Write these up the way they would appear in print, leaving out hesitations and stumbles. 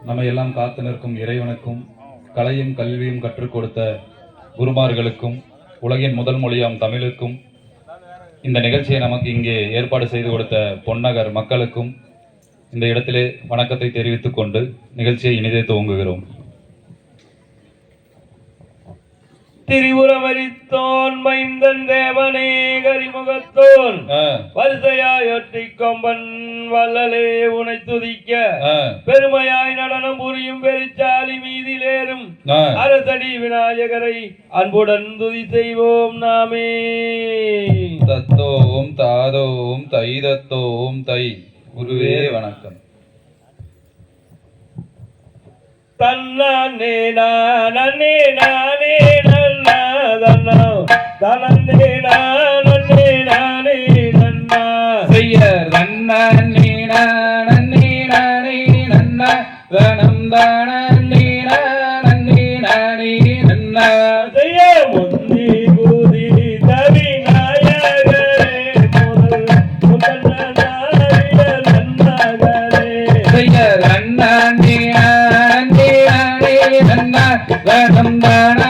நம்மை எல்லாம் காத்து நிற்கும் இறைவனுக்கும் கலையும் கல்வியும் கற்றுக் கொடுத்த குருமார்களுக்கும் உலகின் முதல் மொழியாம் தமிழுக்கும் இந்த நிகழ்ச்சியை நமக்கு இங்கே ஏற்பாடு செய்து கொடுத்த பொன்னகர் மக்களுக்கும் இந்த இடத்திலே வணக்கத்தை தெரிவித்துக் கொண்டு நிகழ்ச்சியை இனிதே துவங்குகிறோம். திரிபுரமரித்தோன் மைந்தன் தேவனே கரிமுகத்தோன் வரிசையாயொற்றி கொம்பன் வல்லலே உனை துதிக்க பெருமையாய் நடனம் புரியும் பெருச்சாலி மீதிலேறும் அரசடி விநாயகரை அன்புடன் துதி செய்வோம் நாமே. தத்தோம் தாதோம் தை தத்தோம் தை. குருவே வணக்கம். தன்னே நானே நானே நன்னா தன்னோ தனே நானே நானே நன்னா செய்ய நன்னே நானே நானே நன்னா தனம் தானே நானே நானே நன்னா செய்ய முந்தி பூதி தவி நாயகரே முதல் முதல் நன்னாகரே செய்ய நன்னே வனம் தானே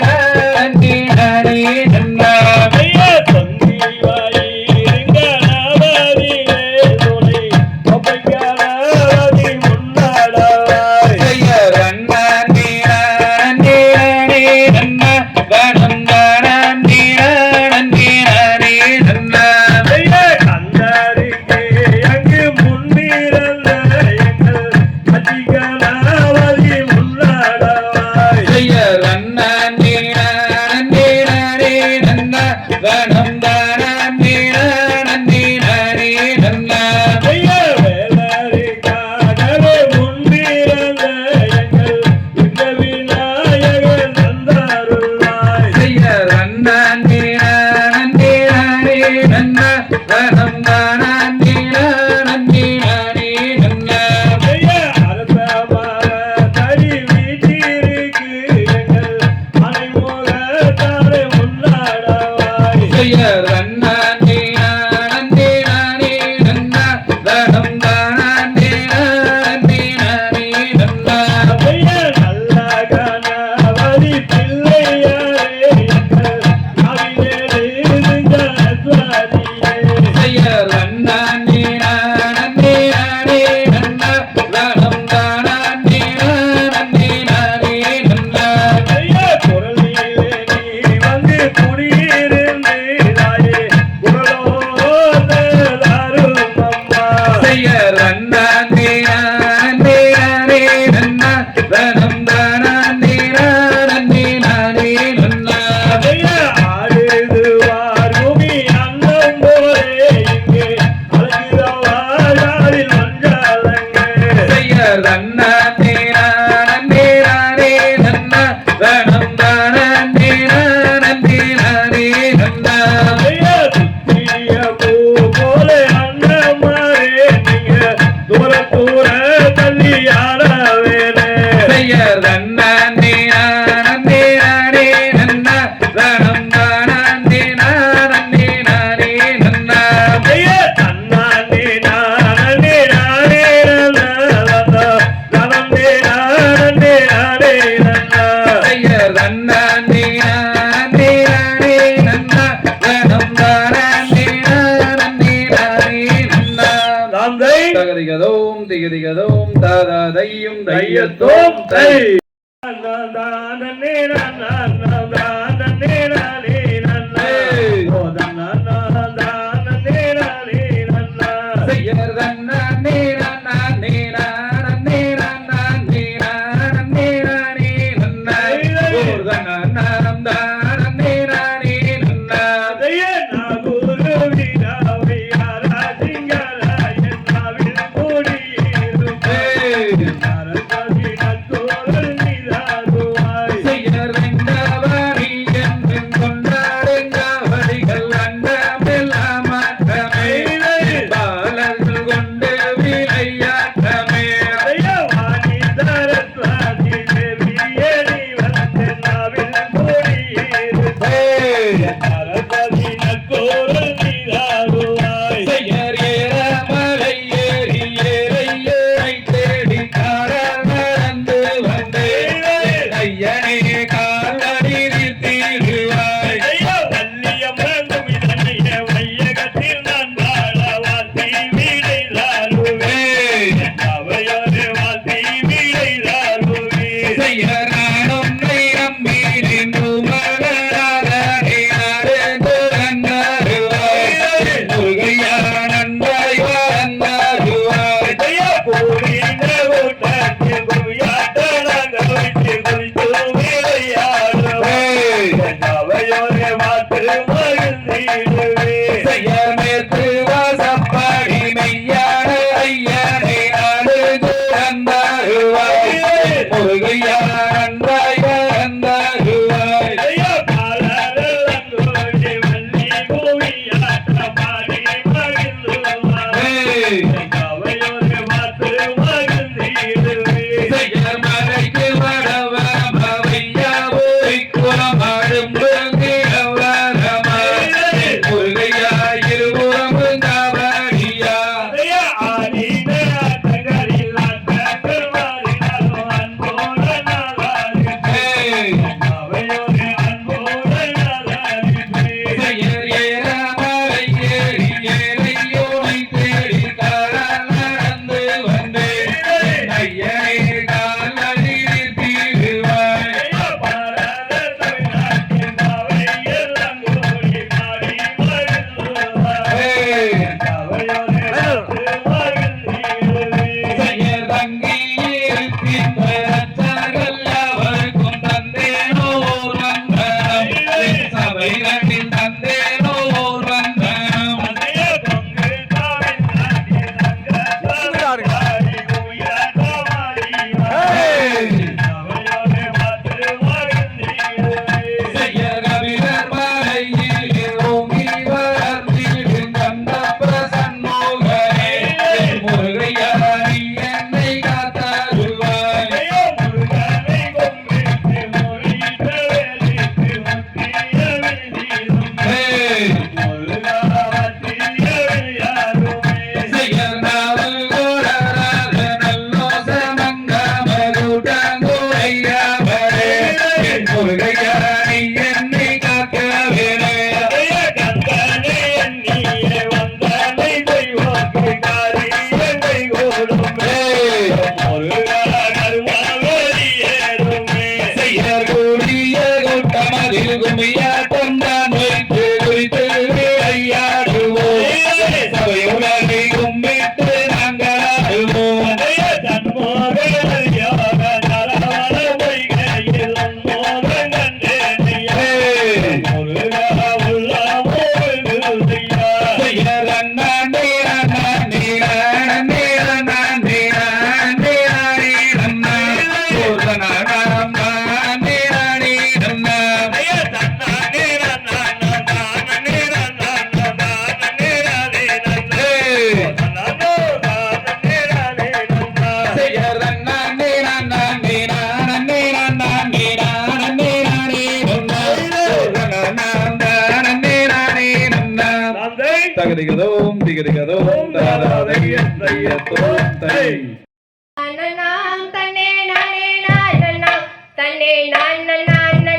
நானே நானே நன்னா ஐயா தந்தி வாயிருங்க நாவதிலே துணை ஒப்பைக்கானாதி முன்னாடாய் செய்ய நன்னே நானே நானே நன்னா வனம் தானே நானே நானே நன்னா ஐயா கந்தரிக்கே அங்கு முன்னிரல்ல எங்கள் அச்சிகனாவதி முன்னாடாய் செய்ய நன்னே நானே நானே நன்னா வனம் தானே நானே நானே நன்னா ஐயா வேலரிக்காகவே முன்னிரல்ல எங்கள் இந்த விநாயகர் தந்தாருள்ளாய் செய்ய நன்னே நானே நானே நன்னா வனம் தானே நானே நானே நன்னா ஐயா அரசமாக தடி வீட்டிற்கு எங்கள் மனைமுகத்தாரை முன்னாடாய் செய்ய நன்னே நானே நானே நன்னா வனம் தானே நானே நானே நன்னா ஐயா நல்ல கணவதி பிள்ளையாரே எங்கள் அவினேறு நெஞ்சத்வாரியே செய்ய நன்னே நானே நானே நன்னா வனம் தானே நானே நானே நன்னா ஐயா குரலிலே நீ வந்து குடியிருந்தாயே குரலோடு அருள் அம்மா செய்ய நன்னே நானே நானே நன்னா வனம் தானே நானே நானே நன்னா ஐயா ஆடுதுவார் பூமி அன்னம் போலே இங்கே அழகிதவாரில் மஞ்சாலங்கே செய்ய நன்னே நானே நானே நன்னா வனம் தானே நானே நானே நன்னா ஐயா சுத்திய பூ போலே அன்னமாரே நீங்க தூர தூர தள்ளி ஆடவேனே செய்ய நன்னே நானே நானே நன்னா வனம் தானே நானே நானே நன்னா ஐயா தன்னானே நானே நானே நன்னா தனமே நானே நானே நன்னா செய்ய நன்னே நானே நானே நன்னா வனம் தானே நானே நானே நன்னா நாந்தை தகதிகதோம் திகதிகதோம் தாதா தையும் தையத்தோம் தையத்தோம் தை தை நானே நானே நானே நானே நன்னா ஓ நானே நானே நன்னா செய்ய நன்னே நானே நானே நானே நானே நானே நன்னா ஓர்தனம் தானே நானே நன்னா அதையே நாகுரு விடாவை ஆராதிங்கரா என்னாவில் கூடியிருப்பே அரசதி நற்கோரல் நிதாதுவாய் செய்ய செய்யர் மேற்கு வாசப்படி மெய்யான ஐயனை நாடுது அந்தருவாய் முருகையா நன்றாய் அந்தருவாய் செய்யர் மலைக்கு வடவ மவையாவை குலமாடும் முருகையா இருபுறமும் காவடியா செய்யர் ஏறாமலை ஏறி ஏழையோனை தேடி காலால் நடந்து வந்தேன் ஐயனே கால் வழியில் தீருவாய் செய்யர் தங்கி இருக்கின்ற ரச்சர்கள் அவருக்கும் தந்தேனோ ஓர் வந்தனம் சபை கண்டில் தந்தேனோ ஓர் வந்தனம் செய்யர் கபிலர் மலையில் ஓங்கி வளர்ந்திடும் கந்தப்ப சண்முகனே முருகையா நீ என்னை காத்தருள்வாய் செய்யர் நாவு கோடராக நல்லோச மங்கமகுடங்குடையாவரே முருகையா நீ என்னை காக்கவேனே செய்யர் கூடிய கூட்டமதில் குமியா கொண்டான் வைத்து குறித்து விளையாடுவோம் சபை உலகை கும்பிட்டு நாங்கள் ஆடுவோம் செய்யர் அண்ணாண்டே அண்ணாண்டே அண்ணாண்டே அண்ணாண்டே அண்ணாண்டே அண்ணா பூர்ணநாடாம் அண்ணாண்டே அண்ணா செய்யர் அண்ணாண்டே அண்ணாண்டே அண்ணாண்டே அண்ணாண்டே அண்ணாண்டே அண்ணா பூர்ணநாடாம் அண்ணாண்டே அண்ணா தகதிகதோம் திகதிகதோம் தாராதையம் தையத்தோம் தை நன்னாம் தன்னே நானே நானன்னாம் தன்னே நானன்னாம் நானே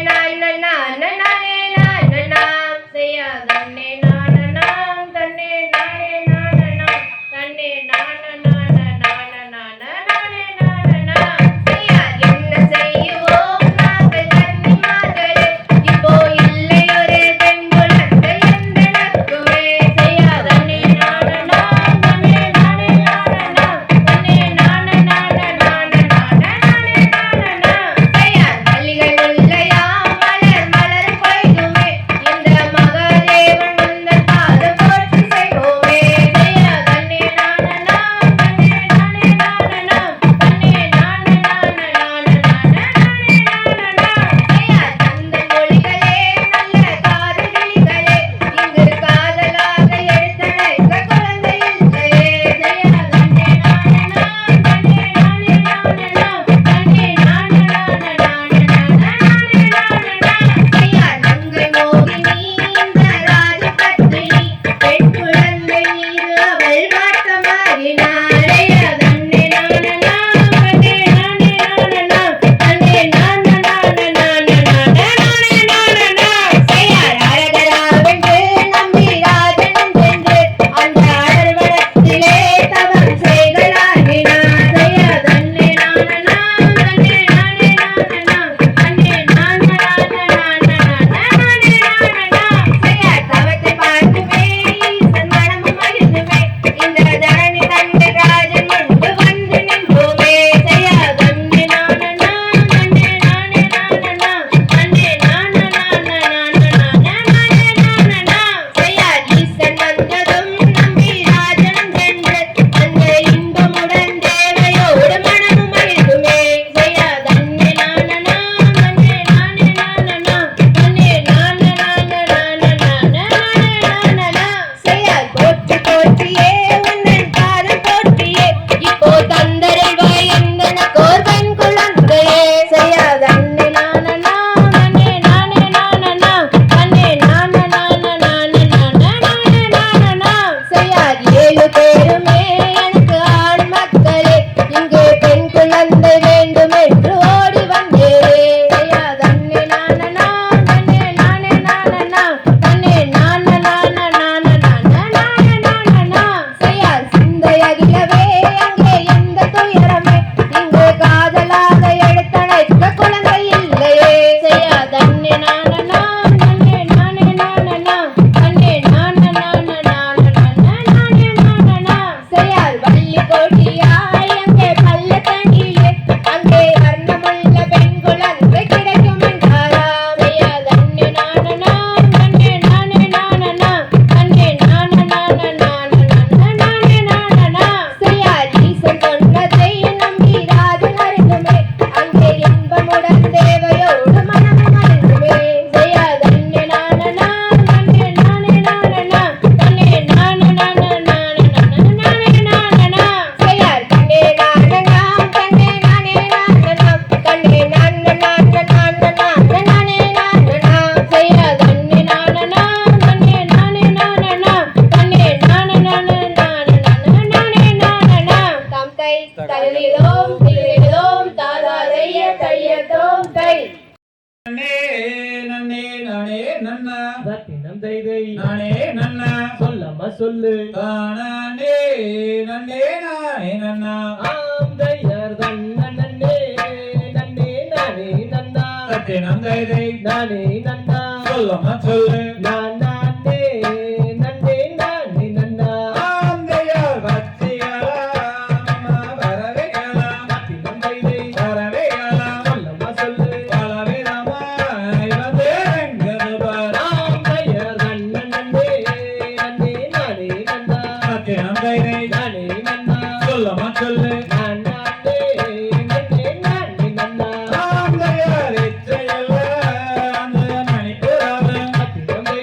நானன்னாம் செய்யா தன்னே நானன்னாம் தன்னே நானே நானன்னாம் தன்னே நானன்னாம் நானே நானன்னாம் செய்யா என்ன செய்வோம் நாங்கள் கன்னிமார்களே இப்போ இல்லை ஒரு பெண் குழந்தை எந்தனக்குமே செய்யா தன்னே நானன்னாம் தன்னே நானே நானன்னாம் தன்னே நானன்னாம் செய்யா மல்லிகை முல்லை சொல்லு தானே நன்னே நானே நன்னா ஆம் தையர் தன்ன நன்னே நன்னே நானே நன்னா தத்தே நந்தைதை நானே நன்னா சொல்லமா சொல்லு நான் நானே நன்னே நானே நன்னா ஆந்தையார் பச்சியலாம் வரவேயலாம் காத்தி நந்தைதை வரவேயலாம் சொல்லமா சொல்லு பலவிதமாய் வந்து எங்கதுபார் ஆம் தையர் தன்ன நன்னே நன்னே நானே நன்னா தத்தே நந்தைதை நானே நன்னா சொல்லமா சொல்லு நான் நானே நன்னே நானே நன்னா ஆந்தையார் இச்சையல்ல அந்த மணிப்புறாவன் காத்தி நந்தைதை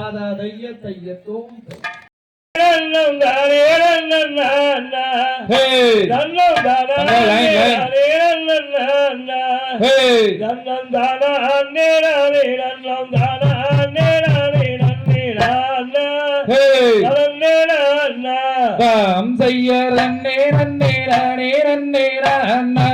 தாதா தைய தையத்தோம் நன்னம் தானே நன்னா ஹே நன்னம் தானா லைன். நன்னா ஹே நன்னம் தானா நேரானே நன்னம் தானா நேரானே நன்னேரானா ஹே நன்னேரானா தாம் செய்ய ரன்னே நன்னே ரானே நன்னே ரான்னா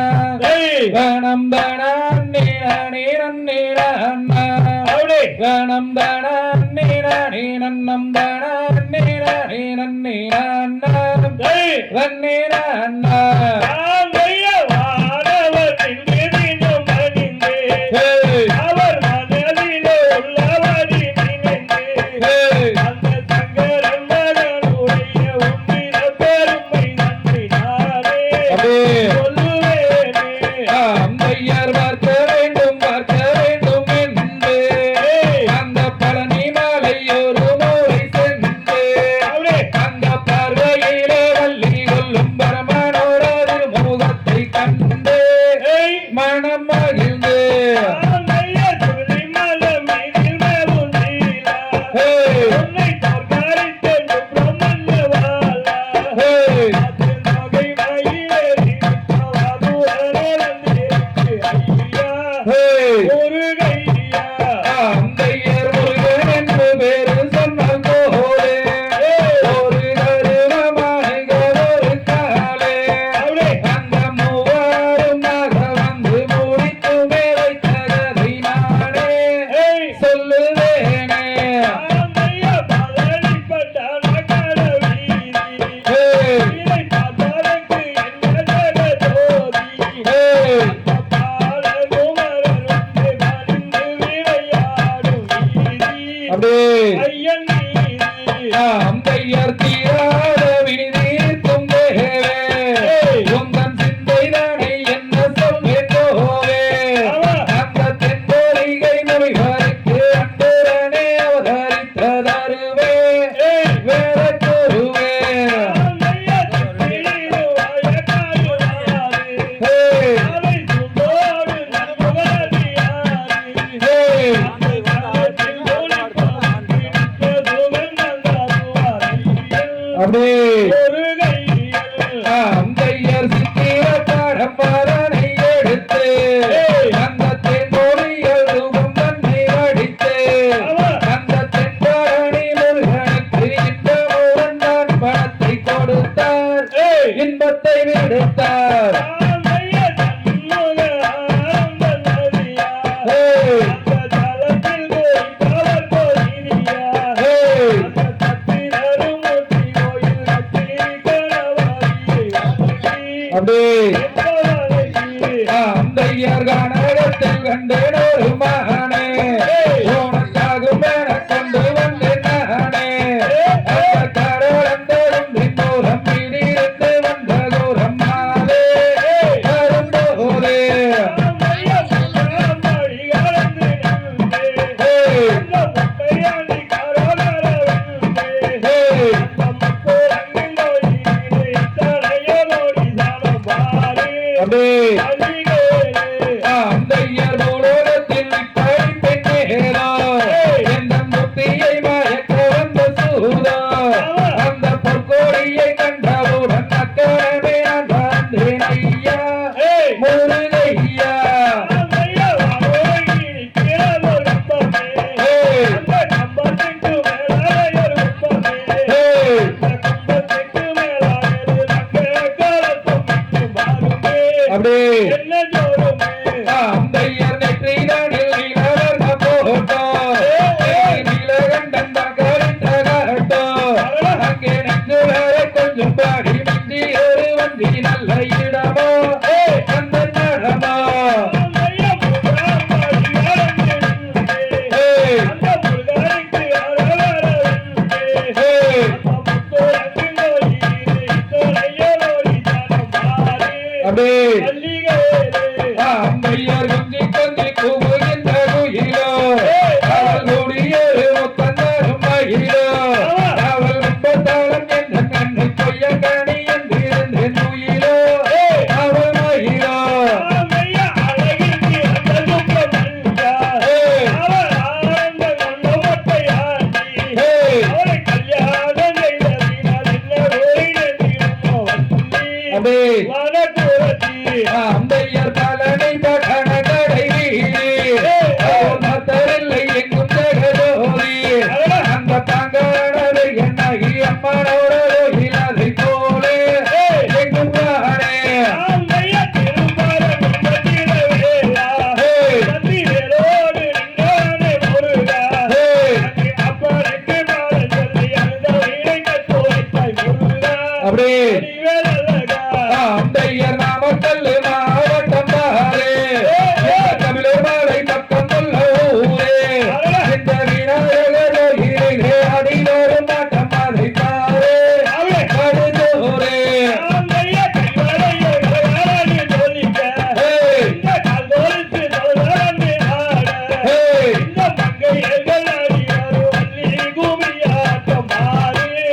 ஏய் கணம் தானா நன்னே ரானே நன்னே ரான்னா அவளே கணம் தானா நன்னே ரானே நன்னம் தானா நன்னே ரானே நன்னே ரான்னா ஏய் ரன்னே ரான்னா ஆந்தைய வானவர் திண்டிதினும் மணிந்தே ஹே அவர் மனதிலே உள்ளவடி நினைந்தே ஹே அந்த சங்கரன் மகனுடைய உன்னிட பெருமை நன்றினாரே அப்படியே சொல்லுவேனே அம்பையார் பார்க்க வேண்டும் என்று அந்த பழனி மலை ஒரு முறை சென்று அவளே அந்த பார்வையிலே வள்ளி கொல்லும் பரமனோட முகத்தை கண்டு ஏய் மனம் மகிழ்ந்து ஆந்தைய சுழிமல மீதில் மேவும் நீலா ஹே உன்னை தோற்கடித்தென்று பிரம்மஞ்சவாலா ஹே அதில் நகை மயிலேறி நிற்கவாதுவரே வந்தேற்கு ஐயா ஹே முருகையா அம்பையர் முருகன் என்று பேரு சொன்னால் போலே ஒரு கருணமாக ஒரு காலே அவளே அந்த மூவருமாக வந்து முடித்து மேலை தகதை நானே ஏய் சொல்லுவேனே ஆந்தைய பழனிப்பட்ட நகர வீதி ஹே இதை பார்த்ததற்கு என்ன ஜெகஜோதி ஹே பாலகுமரன் வந்து பணிந்து விளையாடும் வீதி அப்படியே ஐயன் நீதி அம்பையர் தீராத வினிதீர்க்கும் தேவே உந்தன் சிந்தைதானே என்ன சொல்வேன் கோவே அந்த தென்பொலிகை நபிகளுக்கு அன்புடனே அவதரித்ததருவே வேற குருவே ஆந்தைய சித்திரிவாய காயுவாரு ஹே அலை சுந்தோடு நன்முகதியாரி ஹே அந்த காலத்தில் ஒளிப்பான் பிடித்த சுகந்தந்தாசுவாரையில் அப்படியே ஒரு கையில் அம்பையர் சித்திர பரம்பரனை எடுத்து அந்த தென்பொழியல் ரூபம் தன்னை வடித்து அந்த தென்பரணி முருகனுக்கு இன்பமுடன் தான் பணத்தை கொடுத்தார் இன்பத்தை விடுத்தார் ஆந்தைய தன்முக ஆனந்த நதியா ஹே அந்த தலத்தில் கோயித்தவர் கோயிலியா ஹே அந்த தத்திரரும் மூர்த்தி கோயில் கட்டி கணவாரியை அப்படியே எப்பவரைக்கு அம்பையர் கனகத்தில் கண்டேன் ஒரு மகனே உனக்காகும் என கொண்டு வந்தேன் நானே அந்த கடலந்தரும் மூலம் இடிந்து வந்த தூரம் மாலே வரும்போதே ஆந்தைய முகாமடி கலந்து நின்றே ஹே அந்த முட்டையாண்டி கரோகரவில்லை ஹே அந்த முக்கோரங்கின் கோயிலிலே இத்தனையோடி சலம் பாரு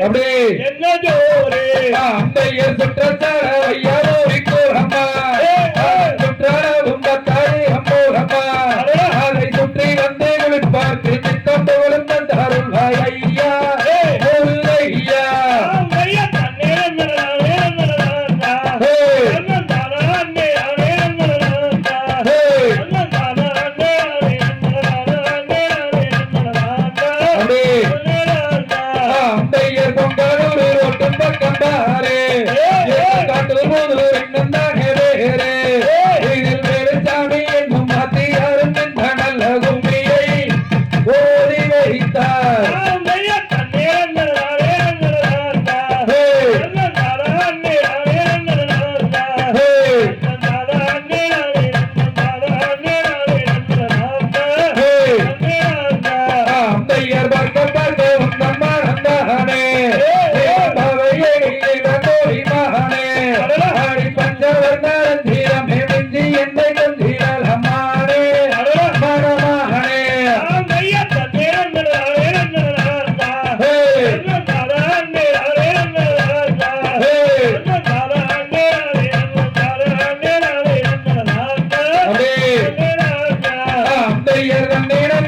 அப்படியே என்ன ஜோரே அந்தையர் சுற்றத்தார ஐயாவோரி கோரம்மா சுற்றாலும் பத்தாரி அம்போரம்மா அதை சுற்றி வந்து பார்த்து சித்தம் போலும் தந்தாரும் ஐயா ஐயா ஐயா தன்னே மனதானே மனதானா மனதானா அண்ணே அண்ணே மனதானா மனதானா அண்ணே அண்ணே மனதானா அப்படியே அந்தையர் பொங்கலூர் ரோட்டும் பக்கம் பாரு காட்டூர் மூதூர் இன்னும் தானே வேறு இதில் வேறு சாமி என்னும் மாத்தியாரும் இந்த நல்ல கும்மியை ஓடி வைத்தார் ஐயா தன்னே மனதானே மனதானா மனதானா அண்ணே அண்ணே மனதானா மனதானா அண்ணே அண்ணே மனதானா அந்தையர் பார்க்க பார்க்க உந்தம் மறந்தானே பவையை கோரி மகனே ஆடி பஞ்சவர் நரந்தீரமே மிஞ்சி என்னை கந்தீரல் அம்மானே மணமகனே ஐயா தன்னே மனதானே மனதானா மனதானா அண்ணே அண்ணே மனதானா மனதானா அண்ணே அண்ணே மனதானா அப்படியே அந்தையர் தந்தீரன்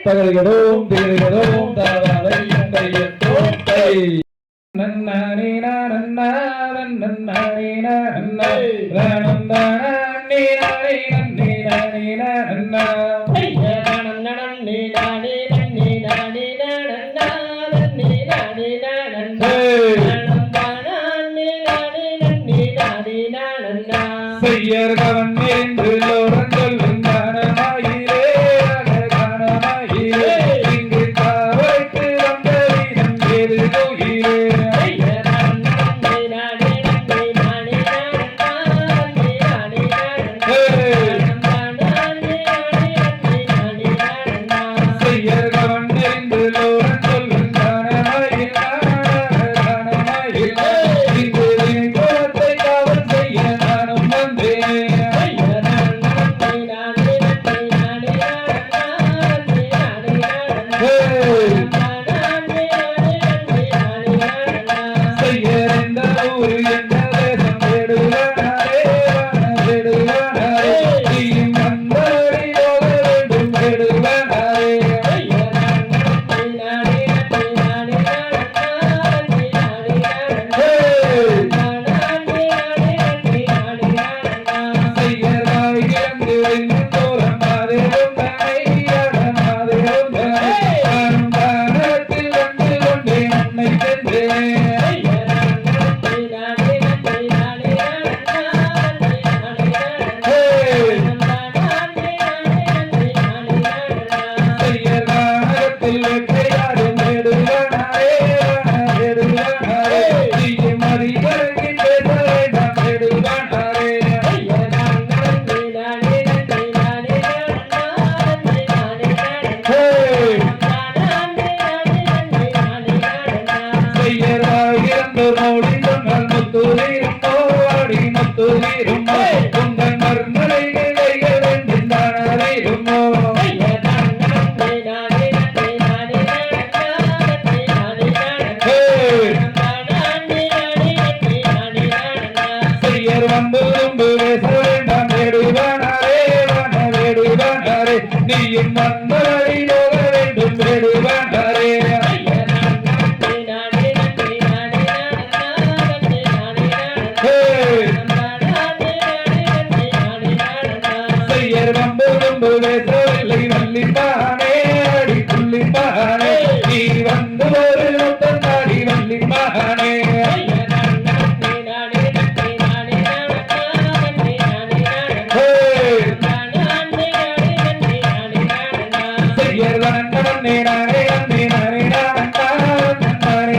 தகரிகதோம் தீரிகதோம் தாராதை கையத்தோம் கை நன்னானீனா நன்னாரன் நன்னானீனா நன்னா நன்னானீனா நன்னீனா நன்னா செய்யர் கவன் என்று லோரங்கள் காணமாயிரே காணமாயிரே இங்கு காவைக்கு வந்த வீரம் ஏது கோயிலே செய்யர் கவன் என்று லோரங்கள் காணமாயிரே காணமாயிரே இங்கு கோலத்தை காவல் செய்ய நானும் வந்தேன் செய்யர் எந்த ஊர் எந்த தேசம் வேடுவானே வேடுவானே நீயும் வந்தடி போக வேண்டும் வேடுவானே செய்யர் வாய் இறந்து வென்று தோறம் மாதேவும் தானே மாதேவும் தானே நானும் தானத்தில் வந்து கொண்டேன் உன்னை சென்றேன் செய்யர் வானகத்தில் வேட்டையாடும் வேடுவானே வேடுவானே நீயும் அறிவரங்கி பேச வேண்டாம் வேடுவானே செய்யர் வாயிரந்து மோடி சொன்னால் முத்துவீருமோ ஆடி முத்துவீருமோ உங்கள் மர்மலை நிலைகள் என்று தானவீருமோ செய்யர் வந்து தும்பு பேச வேண்டாம் வேடுவானே வேடுவானே நீயும் வந்தவரை போக வேண்டும் வேடுவானே செய்யர் வம்பு தும்பு பேசவில்லை வள்ளிப்பானே அடி புள்ளிப்பானே நீ வந்து ஒரு நொத்தம் தாடி வள்ளிப்பானே செய்யர் வண்ணே நானே அண்ணே நானே நானே நானே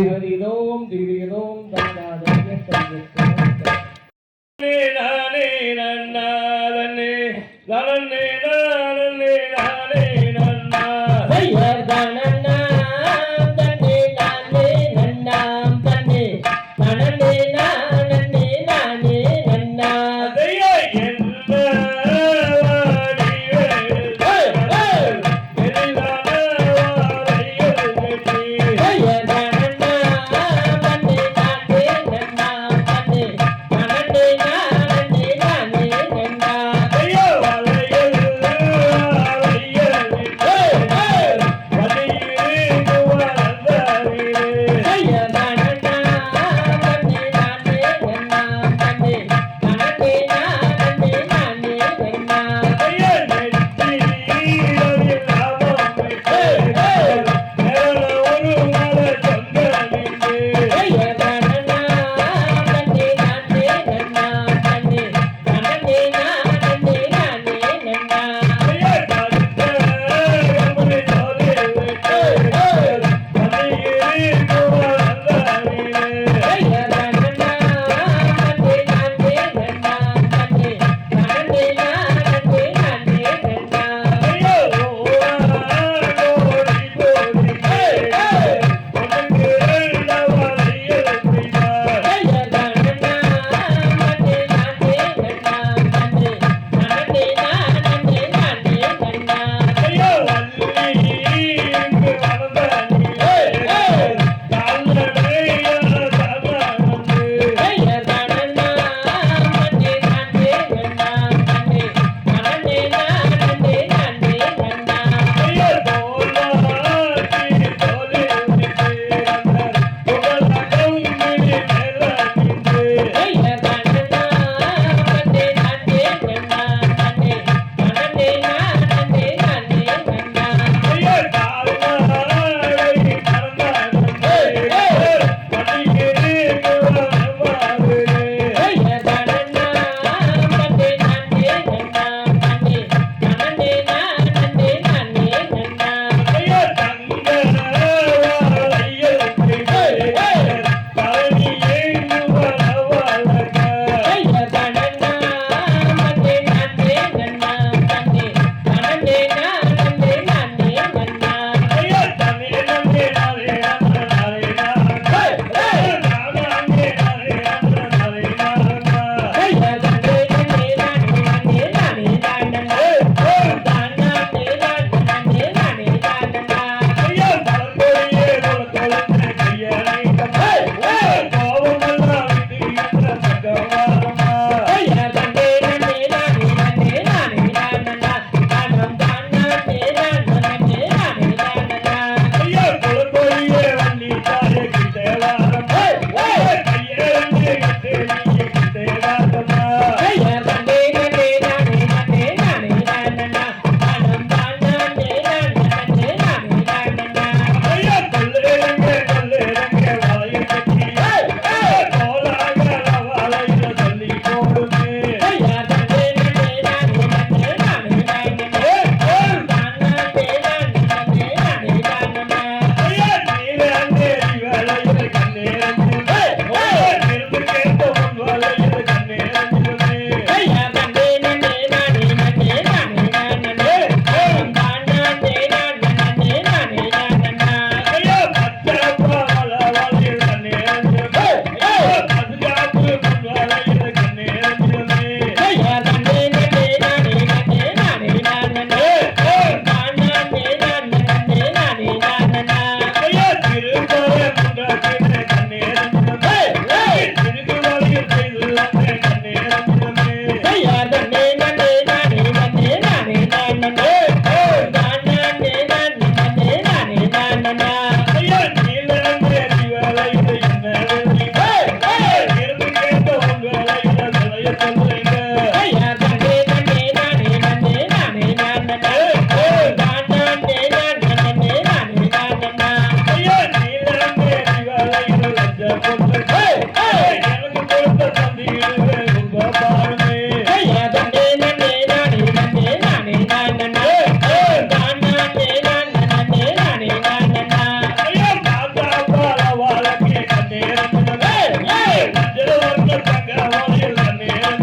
ஹரிதோம் திரியோம் நானே நன்னா தன்னே தனனே நானே நானே நன்னா தனனா தன்னே நானே நன்னாம் தன்னே தனனே நானே நானே நன்னா அதையே என்ன வாடியே எரிதான வாரையில் கட்டி தனனா தன்னே நானே நன்னாம் தன்னே தனனே நானே நானே நன்னா ஐயோ வலையில் வலையில் வலையில் வந்தாரே ஐயோ நெற்றியில் லாபம் மேல ஒரு மலை சொந்தமில்லை ஐயோ கருத்த கமலை ஜோதி வலையில் வந்தாரே நேரம்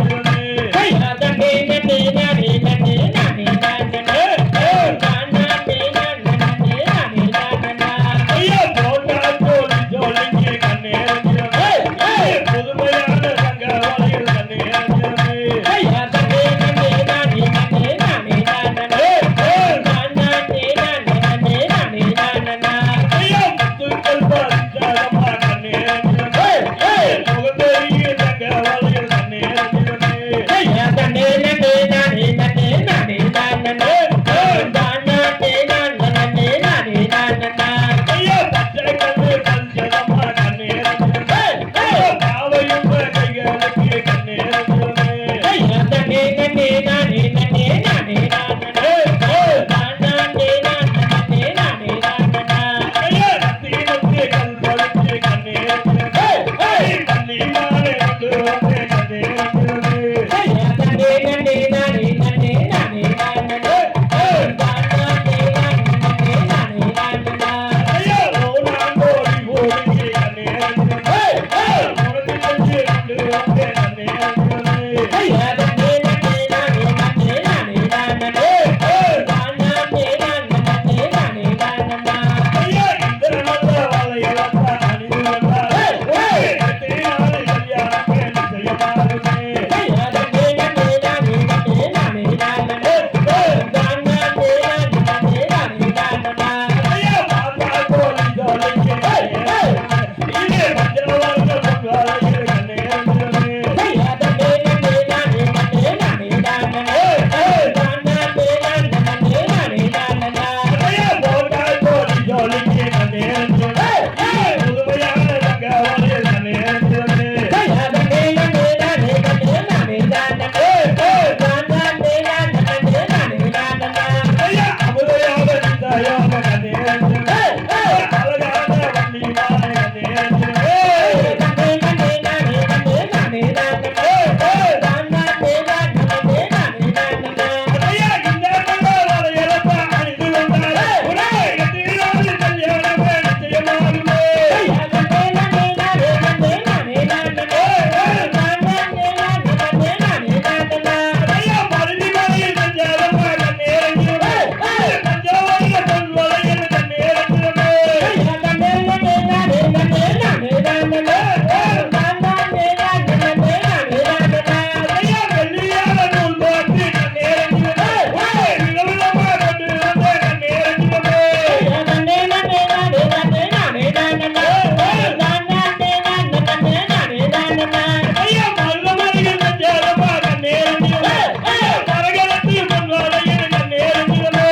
ஐயா மல்லமரிகள் சேரப்பா கண்ணேரஞ்சிரமே ஐயா கரகலத்து பொன்வாளையில் கண்ணேரஞ்சிரமே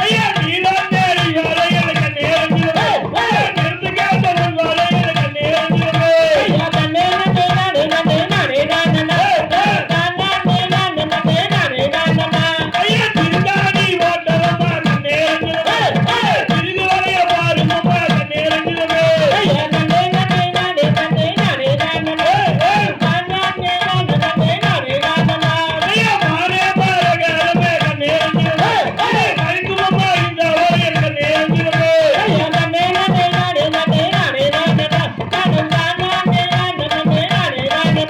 ஐயா நீதான் நேரி வாழையில் கண்ணேரஞ்சிரமே ஐயா நிறுத்து காத்த பொன்வாளையில் கண்ணேரஞ்சிரமே ஐயா திருந்தாணி ஓட்டலப்பா கண்ணேரஞ்சிரமே ஐயா திரிது வரைய பாருங்கப்பா கண்ணேரஞ்சிரமே ஐயா மாறே பாரகரமே கண்ணேரஞ்சிரமே ஐயா மறிக்குமப்பா இந்த ஓயல் கண்ணேரஞ்சிரமே ஐயா தன்னே நன்னே நரே நன்னே நரே நாரே தானே நரே நன்னே நரே நாரே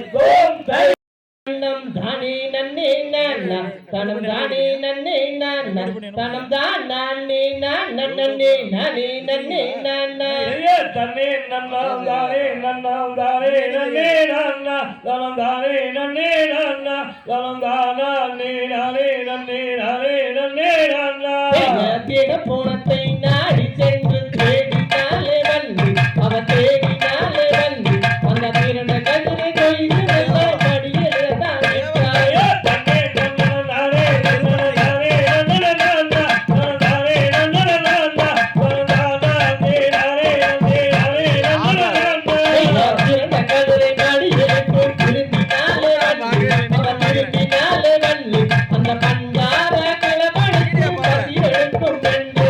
தந்தை தனம் தானே நன்னே நானா தனம் தானே நன்னே நானா தனம் தான் நானே நன்னே நானே நன்னே நானா ஐயா தன்னே நன்னாம் தானே நன்னே நன்னா தனம் தானே நன்னே நன்னா தனம் தானே நானே நன்னே நன்னா தேட போனத்தை நாடி சென்று தேடினாலே வந்து அவ தேடினாலே வந்து அந்த பிறந்த கதிரை கொய்து படியில் தான் ஐயா தன்னே நன்னாரே நன்னாரே நன்னா தனம் தானே நன்னா தனம் தானே நானே நன்னா பிறந்த கதிரை படியிலுக்கு திருப்பினாலே வந்து அவ திருப்பினாலே வந்து அந்த பண்டார கிளமணிக்கும் பசி எடுக்கும் என்று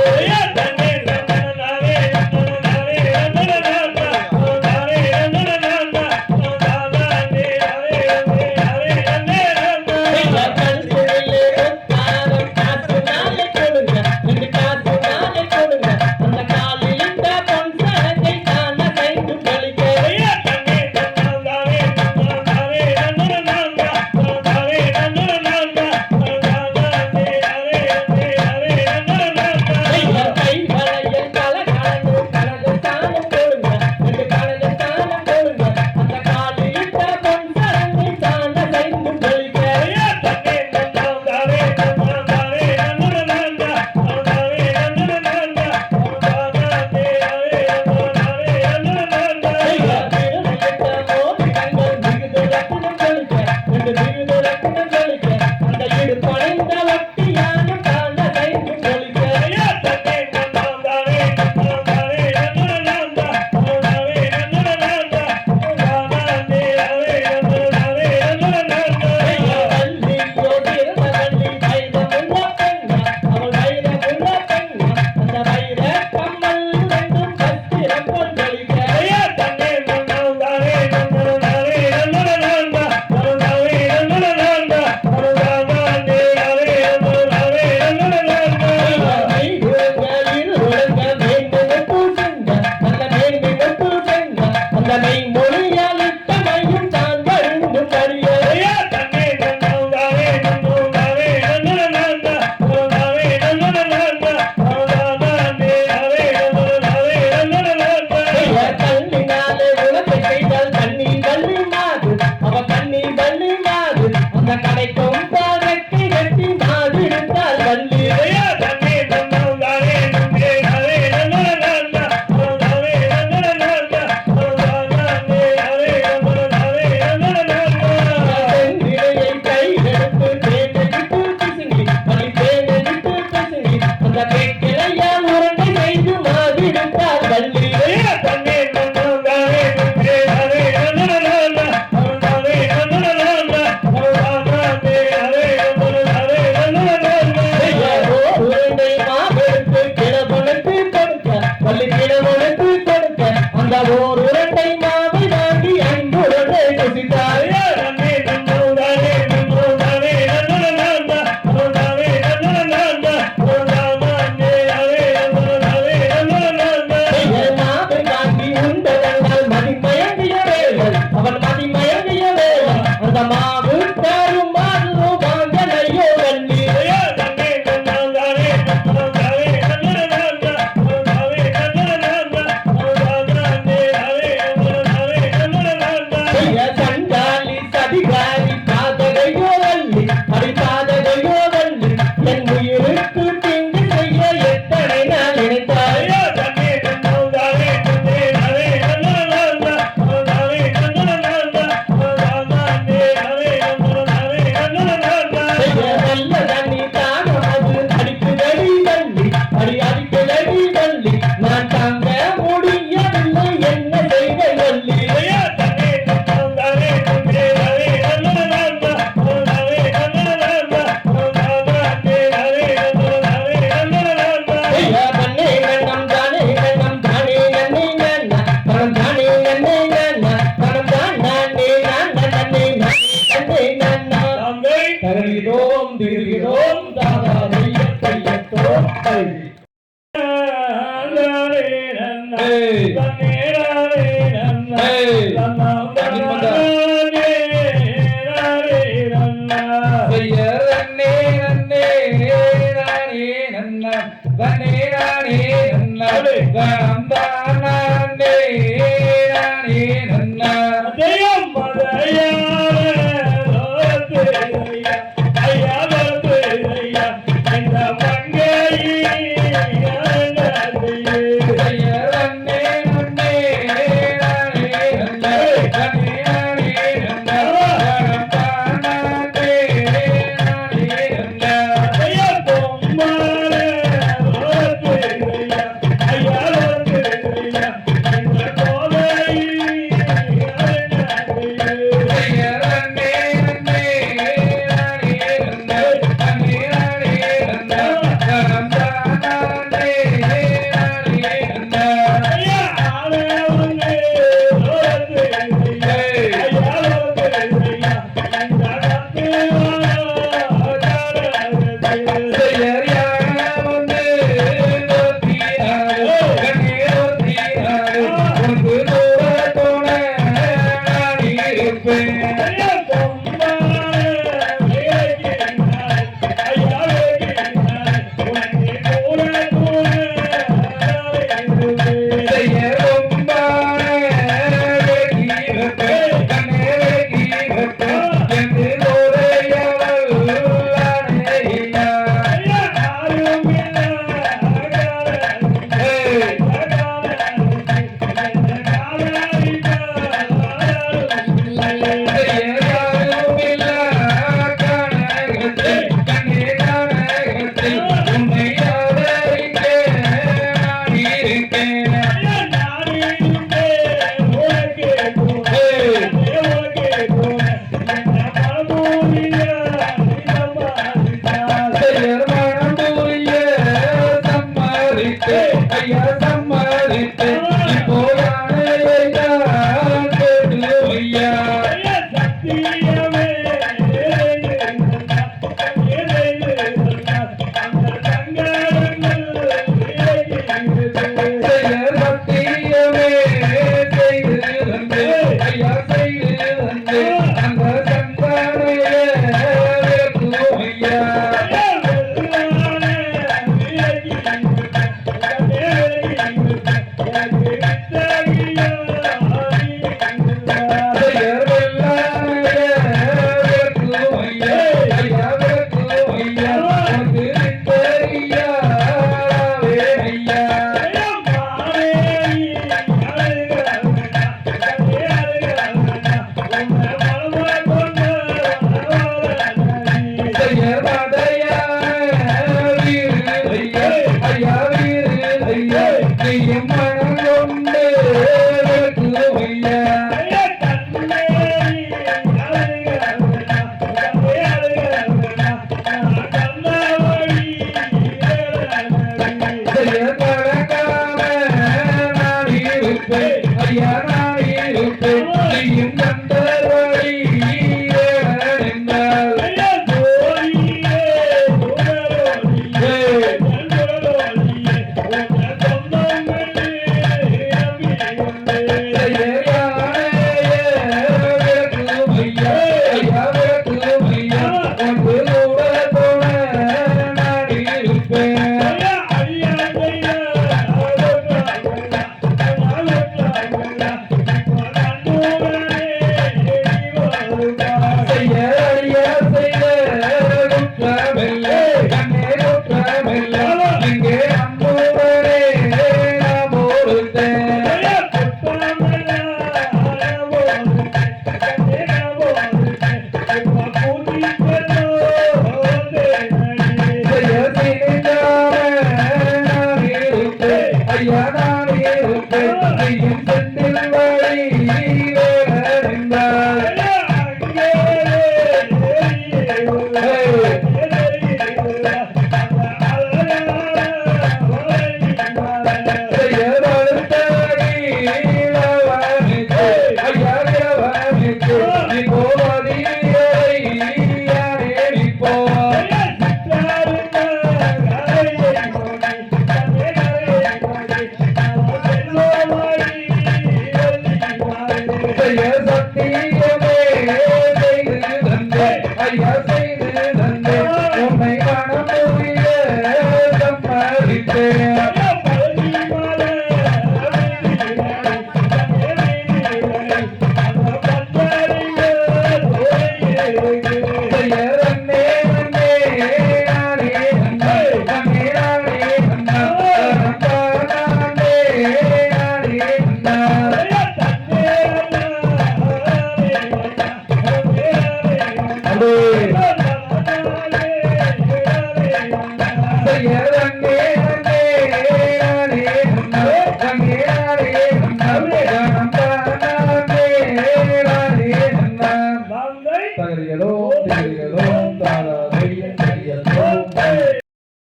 வாங்கை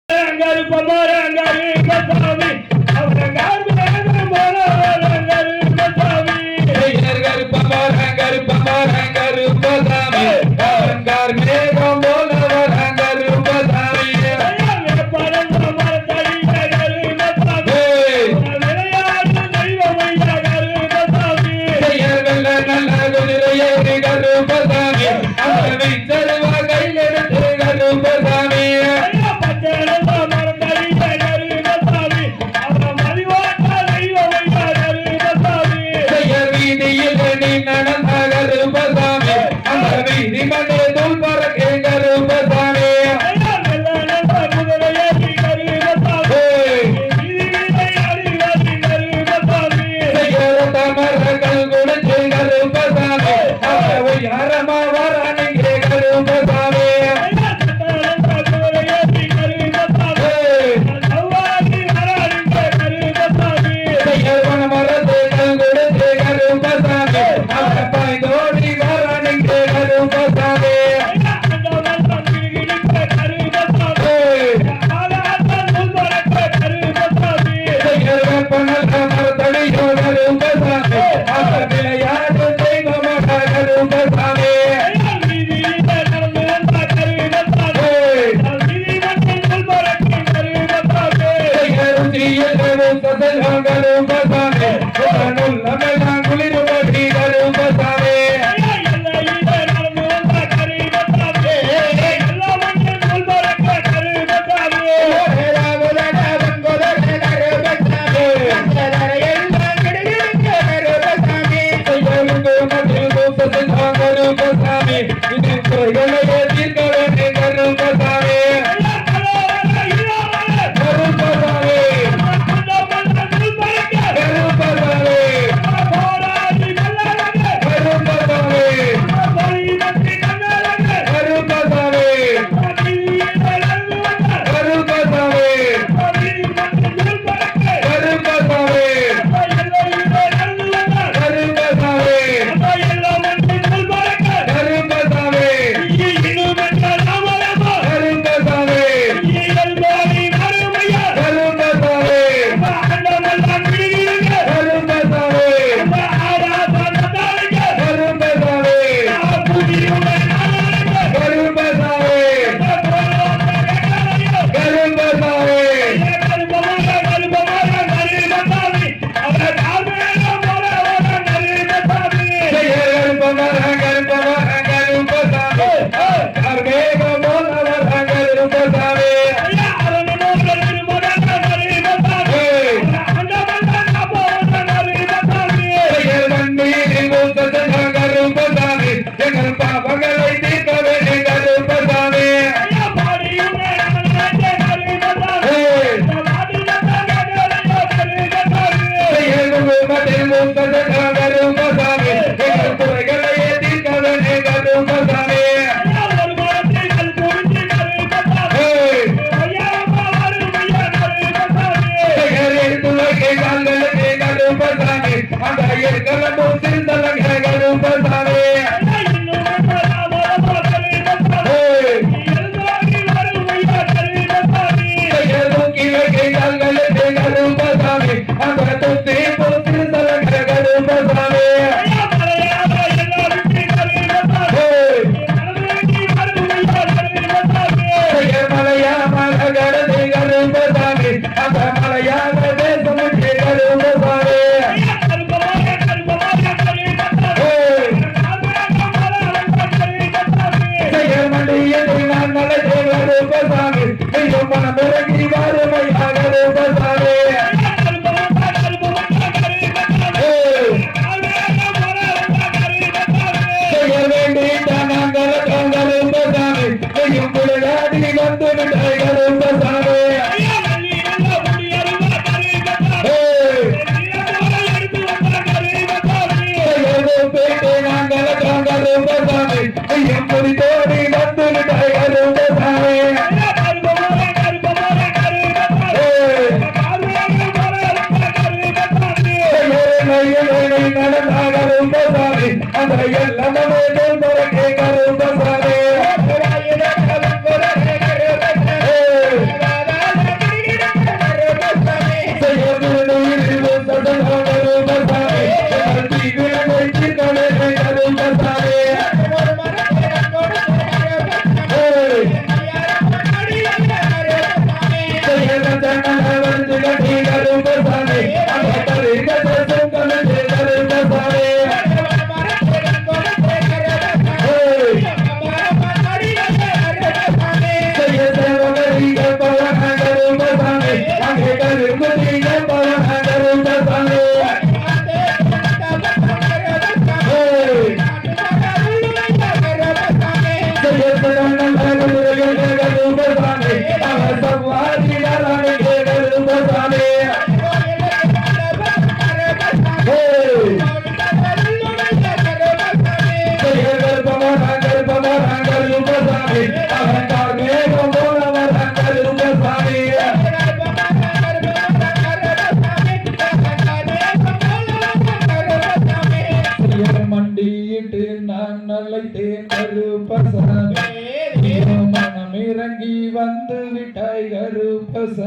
அங்காரு பமார அங்காரு கசாமி அவங்காரு மோன அங்காரு கசாமி கருப்பசாமி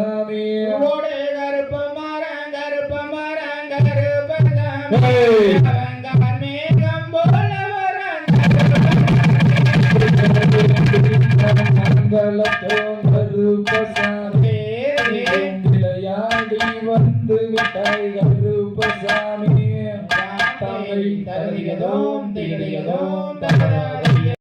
சாமி ஓடு கருப்பு மரம் கருப்பசாமி அவங்கார் மேகம் போல வரம் மங்களத்தோம் கருப்பசாமி விளையாடி வந்து விட்டாய் கருப்பசாமி தாமை தருகிறதோம் திகழ்கிறதோம் தகராறிய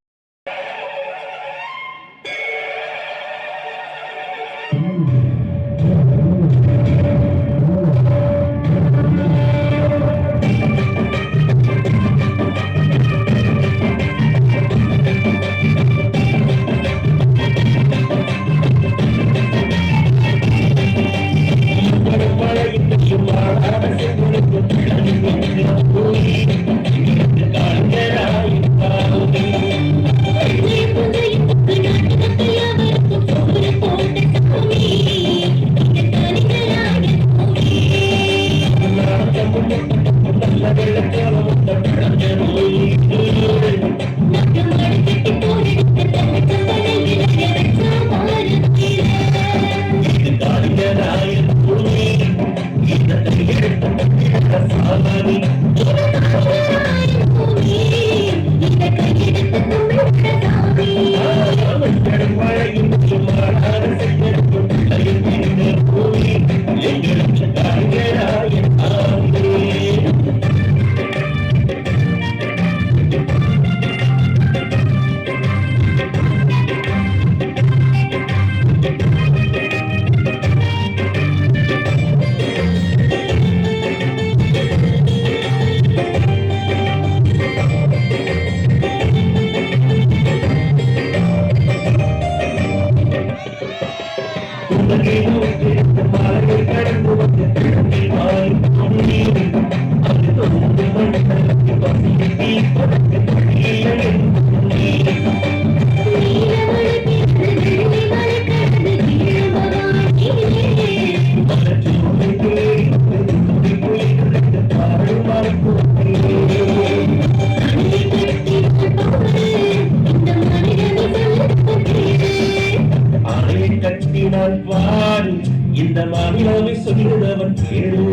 கட்டினால் பாரு இந்த மாநிலவை சொல்லுறவன் கேளு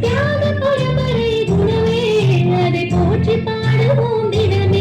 தியாக பரம்பரை குணவே அதை போற்றி பாடுவோம் தினமே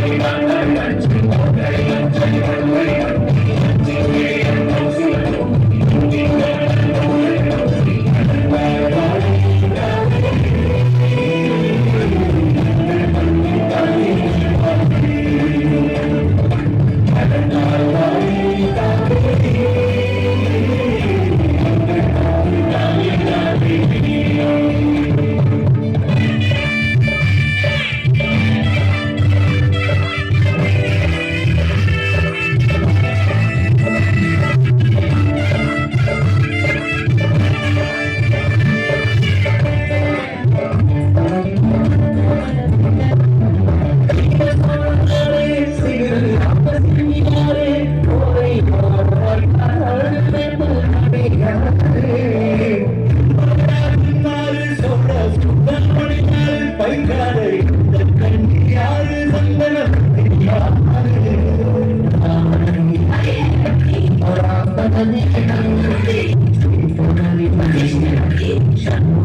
Thank you. Hey!